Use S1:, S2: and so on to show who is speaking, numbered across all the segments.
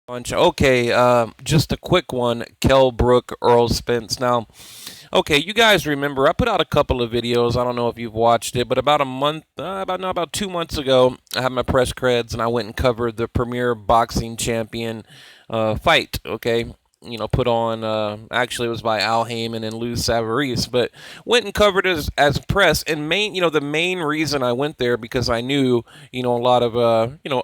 S1: Bunch. Okay, just a quick one. Kell Brook Earl Spence. Now, okay, you guys remember I put out a couple of videos. I don't know if you've watched it, but about a month, about 2 months ago, I had my press creds and I went and covered the premier boxing champion fight. Okay, put on. Actually, it was by Al Heyman and Lou Savarese, but went and covered it as press. And the main reason I went there because I knew, a lot of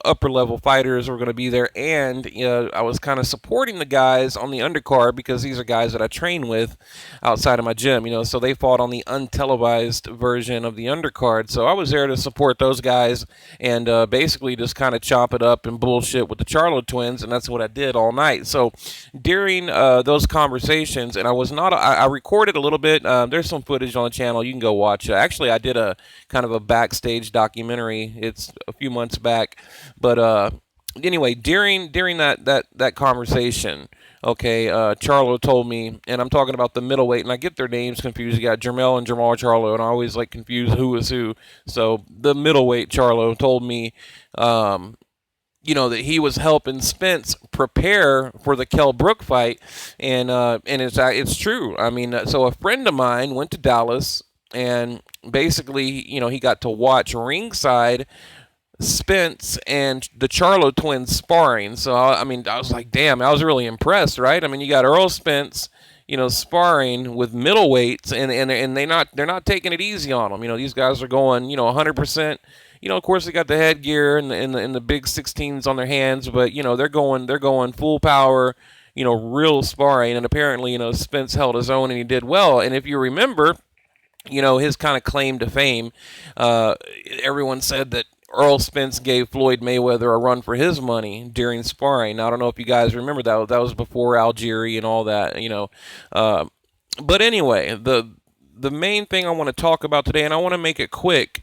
S1: upper level fighters were going to be there, and I was kind of supporting the guys on the undercard because these are guys that I train with outside of my gym. So they fought on the untelevised version of the undercard. So I was there to support those guys and basically just kind of chop it up and bullshit with the Charlo twins, and that's what I did all night. So during those conversations, and I was not, I recorded a little bit. There's some footage on the channel. You can go watch it. Actually, I did a kind of a backstage documentary. It's a few months back, but anyway, during that conversation, okay, Charlo told me, and I'm talking about the middleweight, and I get their names confused. You got Jermel and Jamal Charlo, and I always like confuse who is who. So the middleweight Charlo told me, that he was helping Spence prepare for the Kell Brook fight, and it's true. I mean, so a friend of mine went to Dallas, and basically, he got to watch ringside Spence and the Charlo twins sparring. So I mean, I was like, damn, I was really impressed, right? I mean, you got Earl Spence, sparring with middleweights, and they're not taking it easy on them. These guys are going, 100%. Of course, they got the headgear and the big 16s on their hands, but they're going full power. Real sparring, and apparently, Spence held his own and he did well. And if you remember, his kind of claim to fame, everyone said that Earl Spence gave Floyd Mayweather a run for his money during sparring. Now, I don't know if you guys remember that. That was before Algieri and all that. But anyway, the main thing I want to talk about today, and I want to make it quick.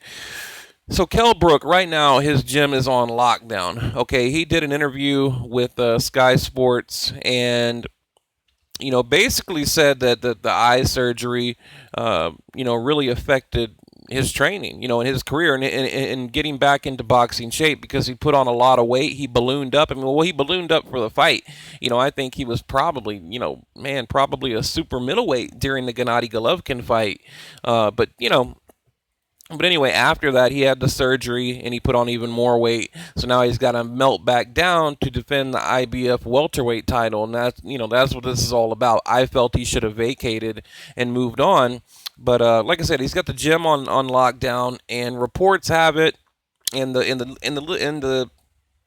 S1: So Kell Brook, right now, his gym is on lockdown. Okay, he did an interview with Sky Sports, and basically said that the eye surgery, really affected his training, and his career, and getting back into boxing shape because he put on a lot of weight. He ballooned up. I mean, well, he ballooned up for the fight. I think he was probably, probably a super middleweight during the Gennady Golovkin fight. But anyway, after that, he had the surgery and he put on even more weight. So now he's got to melt back down to defend the IBF welterweight title, and that's what this is all about. I felt he should have vacated and moved on, but like I said, he's got the gym on lockdown, and reports have it, in the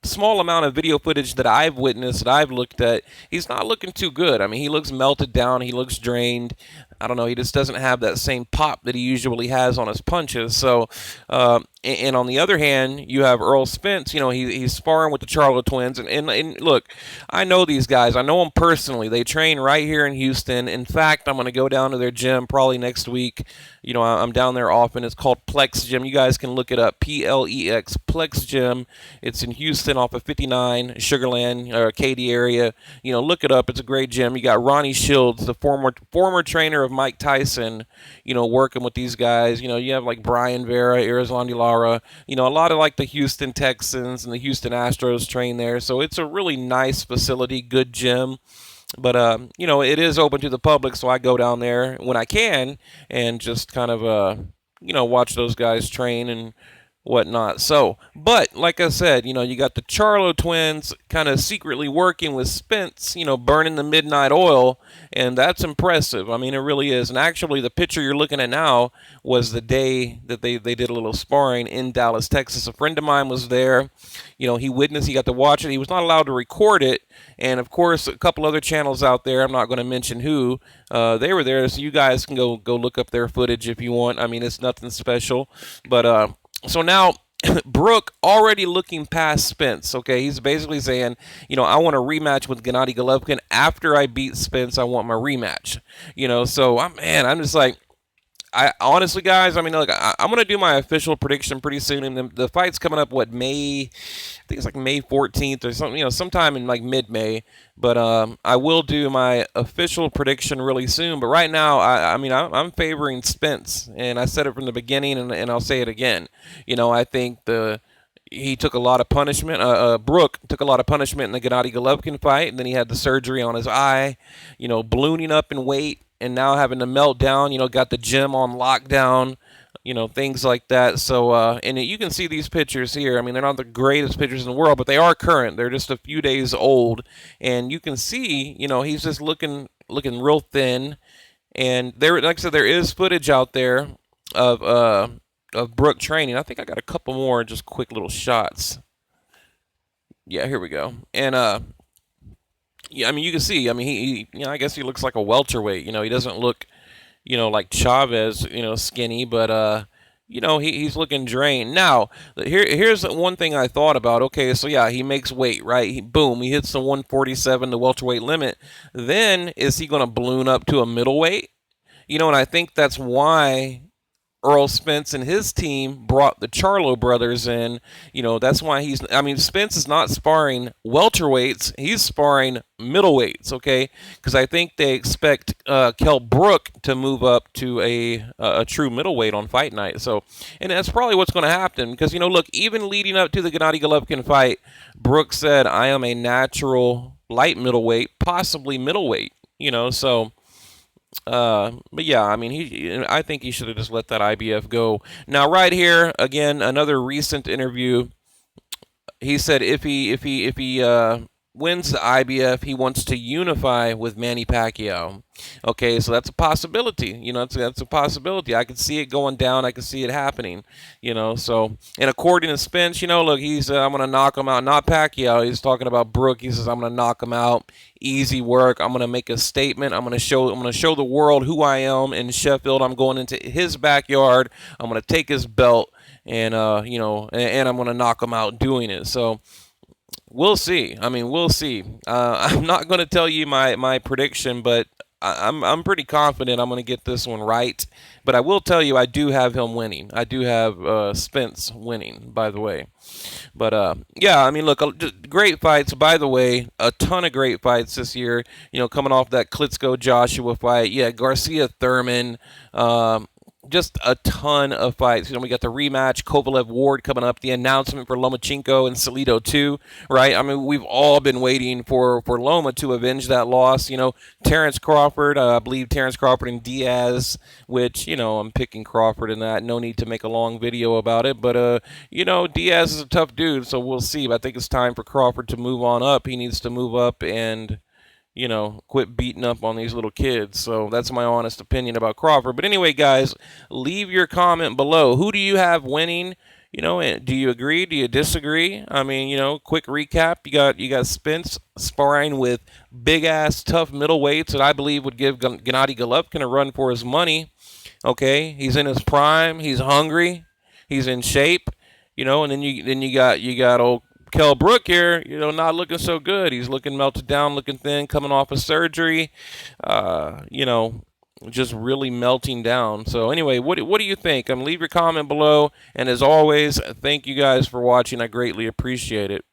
S1: small amount of video footage that I've witnessed, that I've looked at, he's not looking too good. I mean, he looks melted down. He looks drained. I don't know. He just doesn't have that same pop that he usually has on his punches. So, and on the other hand, you have Earl Spence. He's sparring with the Charlo twins. And look, I know these guys. I know them personally. They train right here in Houston. In fact, I'm going to go down to their gym probably next week. I'm down there often. It's called Plex Gym. You guys can look it up. Plex, Plex Gym. It's in Houston off of 59, Sugarland, or Katy area. Look it up. It's a great gym. You got Ronnie Shields, the former trainer of Mike Tyson, working with these guys. You have like Brian Vera, Arizona Lara, a lot of like the Houston Texans and the Houston Astros train there. So it's a really nice facility, good gym. But it is open to the public, so I go down there when I can and just kind of watch those guys train and whatnot. So, but like I said, you got the Charlo twins kind of secretly working with Spence, burning the midnight oil, and that's impressive. I mean, it really is. And actually, the picture you're looking at now was the day that they did a little sparring in Dallas, Texas. A friend of mine was there. He witnessed, he got to watch it. He was not allowed to record it. And of course, a couple other channels out there, I'm not going to mention who, they were there. So you guys can go look up their footage if you want. I mean, it's nothing special. But so now Brook already looking past Spence. Okay, he's basically saying, I want a rematch with Gennady Golovkin after I beat Spence. I want my rematch. So I'm just like, I honestly, guys, I mean, look, I'm gonna do my official prediction pretty soon, and the fight's coming up. What, May? I think it's like May 14th or something. Sometime in like mid-May. But I will do my official prediction really soon. But right now, I mean, I'm favoring Spence, and I said it from the beginning, and I'll say it again. I think he took a lot of punishment. Brook took a lot of punishment in the Gennady Golovkin fight, and then he had the surgery on his eye, ballooning up in weight, and now having to melt down. Got the gym on lockdown, things like that. So, and you can see these pictures here. I mean, they're not the greatest pictures in the world, but they are current. They're just a few days old, and you can see, he's just looking real thin. And there, like I said, there is footage out there of Brook training. I think I got a couple more just quick little shots. Yeah, here we go. And yeah, I mean, you can see. I mean, he I guess he looks like a welterweight. He doesn't look, like Chavez, skinny, but he's looking drained. Now, here's one thing I thought about. Okay, so yeah, he makes weight, right? Boom, he hits the 147, the welterweight limit. Then is he going to balloon up to a middleweight? And I think that's why Earl Spence and his team brought the Charlo brothers in. That's why Spence is not sparring welterweights. He's sparring middleweights, okay? Because I think they expect Kell Brook to move up to a true middleweight on fight night. So, and that's probably what's going to happen. Because, look, even leading up to the Gennady Golovkin fight, Brook said, I am a natural light middleweight, possibly middleweight, so... but yeah, I mean, I think he should have just let that IBF go. Now, right here, again, another recent interview. He said if he wins the IBF, he wants to unify with Manny Pacquiao. Okay, so that's a possibility. That's a possibility. I could see it going down. I could see it happening. So, and according to Spence, look, he's I'm gonna knock him out. Not Pacquiao. He's talking about Brook. He says I'm gonna knock him out. Easy work. I'm gonna make a statement. I'm gonna show the world who I am in Sheffield. I'm going into his backyard. I'm gonna take his belt, and and I'm gonna knock him out doing it. So. We'll see. I mean, we'll see. I'm not going to tell you my prediction, but I'm pretty confident I'm going to get this one right. But I will tell you, I do have him winning. I do have Spence winning, by the way. But yeah, I mean, look, great fights. By the way, a ton of great fights this year. Coming off that Klitschko Joshua fight. Yeah, Garcia Thurman. Just a ton of fights. We got the rematch, Kovalev Ward coming up, the announcement for Lomachenko and Salido 2, right? I mean, we've all been waiting for Loma to avenge that loss. Terrence Crawford, I believe Terrence Crawford and Diaz, which, I'm picking Crawford in that. No need to make a long video about it. But, Diaz is a tough dude, so we'll see. But I think it's time for Crawford to move on up. He needs to move up and... quit beating up on these little kids. So that's my honest opinion about Crawford. But anyway, guys, leave your comment below. Who do you have winning? Do you agree? Do you disagree? I mean, quick recap. You got Spence sparring with big-ass, tough middleweights that I believe would give Gennady Golovkin a run for his money. Okay? He's in his prime. He's hungry. He's in shape. And then you got old Kell Brook here, not looking so good. He's looking melted down, looking thin, coming off of surgery, just really melting down. So anyway, what do you think? Leave your comment below. And as always, thank you guys for watching. I greatly appreciate it.